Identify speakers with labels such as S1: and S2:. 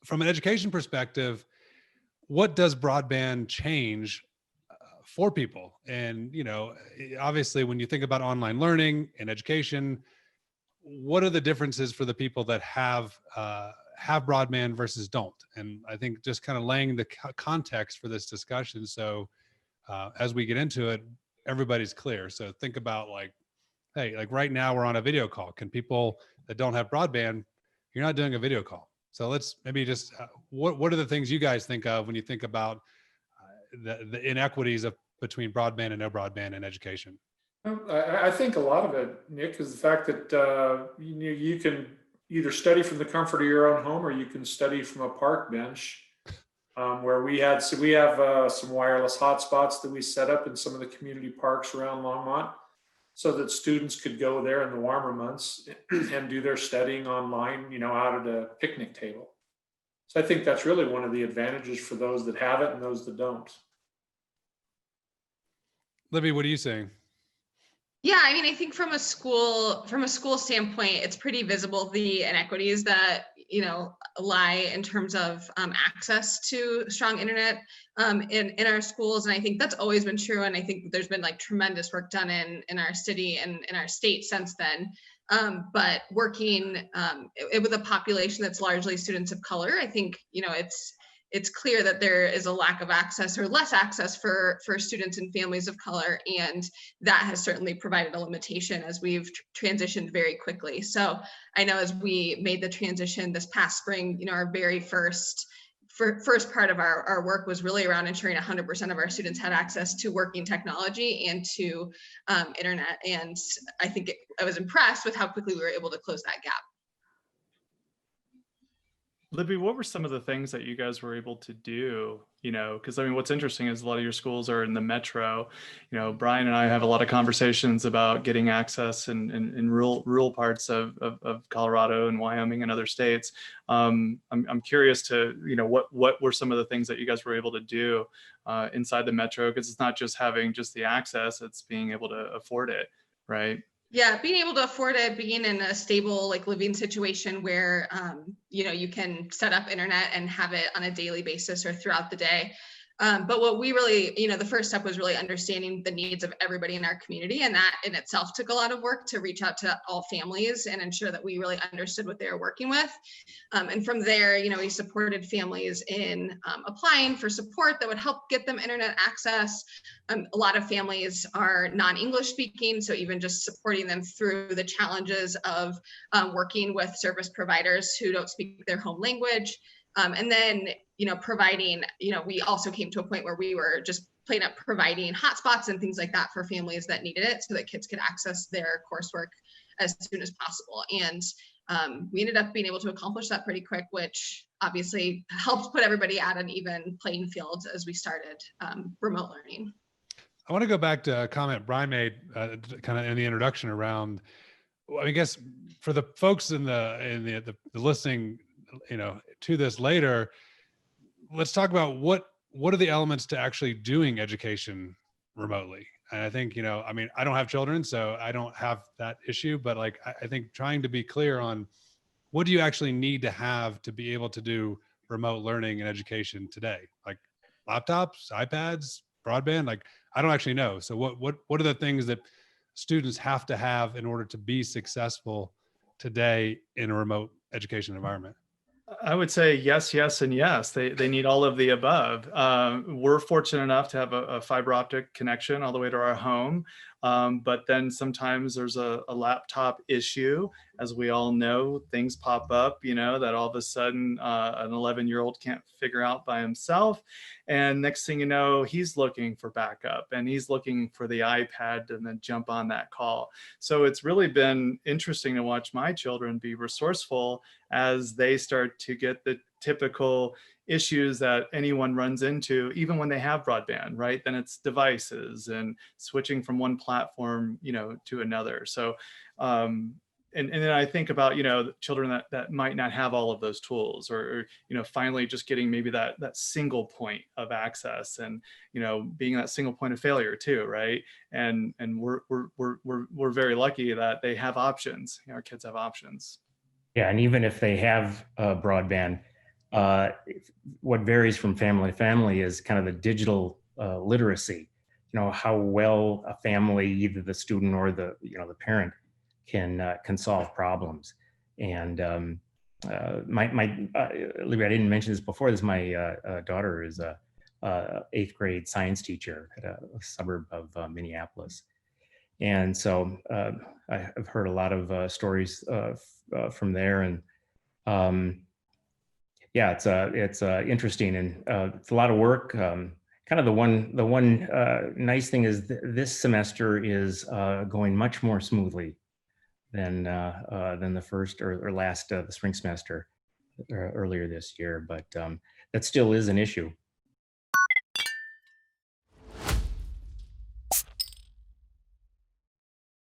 S1: from an education perspective, what does broadband change for people? And, obviously when you think about online learning and education, what are the differences for the people that have broadband versus don't? And I think just kind of laying the context for this discussion. So as we get into it, everybody's clear. So think about hey, right now we're on a video call. Can people that don't have broadband, you're not doing a video call. So let's maybe just, what are the things you guys think of when you think about the inequities between broadband and no broadband in education?
S2: I think a lot of it, Nick, is the fact that you can either study from the comfort of your own home or you can study from a park bench. Where we have some wireless hotspots that we set up in some of the community parks around Longmont, so that students could go there in the warmer months and do their studying online, out at a picnic table. So I think that's really one of the advantages for those that have it and those that don't.
S1: Libby, what are you saying?
S3: Yeah, I mean, I think from a school standpoint, it's pretty visible the inequities that lie in terms of access to strong internet in our schools, and I think that's always been true. And I think there's been tremendous work done in our city and in our state since then. But working with a population that's largely students of color, I think it's clear that there is a lack of access or less access for students and families of color. And that has certainly provided a limitation as we've transitioned very quickly. So I know as we made the transition this past spring, our very first part of our work was really around ensuring 100% of our students had access to working technology and to internet. And I think I was impressed with how quickly we were able to close that gap.
S4: Libby, what were some of the things that you guys were able to do? Because what's interesting is a lot of your schools are in the metro. Brian and I have a lot of conversations about getting access in rural parts of Colorado and Wyoming and other states. I'm curious to, what were some of the things that you guys were able to do inside the metro? Because it's not just having just the access, it's being able to afford it, right?
S3: Yeah, being able to afford it, being in a stable living situation where you can set up internet and have it on a daily basis or throughout the day. But what we really, the first step was really understanding the needs of everybody in our community. And that in itself took a lot of work to reach out to all families and ensure that we really understood what they were working with. And from there, we supported families in applying for support that would help get them internet access. A lot of families are non-English speaking, so even just supporting them through the challenges of working with service providers who don't speak their home language. And then, providing, we also came to a point where we were just plain up providing hotspots and things like that for families that needed it so that kids could access their coursework as soon as possible. And we ended up being able to accomplish that pretty quick, which obviously helped put everybody at an even playing field as we started remote learning.
S1: I want to go back to a comment Brian made kind of in the introduction around, I guess for the folks in the listening, to this later, let's talk about what are the elements to actually doing education remotely. And I think, I don't have children, so I don't have that issue, but I think trying to be clear on what do you actually need to have to be able to do remote learning and education today? Like laptops, iPads, broadband, I don't actually know. So what are the things that students have to have in order to be successful today in a remote education environment?
S4: I would say yes, yes, and yes. They need all of the above. We're fortunate enough to have a fiber optic connection all the way to our home. But then sometimes there's a laptop issue. As we all know, things pop up, that all of a sudden an 11-year-old can't figure out by himself. And next thing you know, he's looking for backup and he's looking for the iPad and then jump on that call. So it's really been interesting to watch my children be resourceful as they start to get the typical issues that anyone runs into, even when they have broadband, right? Then it's devices and switching from one platform, to another. So, and then I think about, children that might not have all of those tools or finally just getting maybe that single point of access and, being that single point of failure too, right? And we're very lucky that they have options. Our kids have options.
S5: Yeah, and even if they have broadband, what varies from family to family is kind of the digital literacy. You know, how well a family, either the student or the the parent, can solve problems. And Libby, I didn't mention this before. This my daughter is a 8th grade science teacher at a suburb of Minneapolis, and so I've heard a lot of stories from there, and yeah, it's interesting, and it's a lot of work. Kind of the one nice thing is this semester is going much more smoothly than the first or last the spring semester earlier this year, but that still is an issue.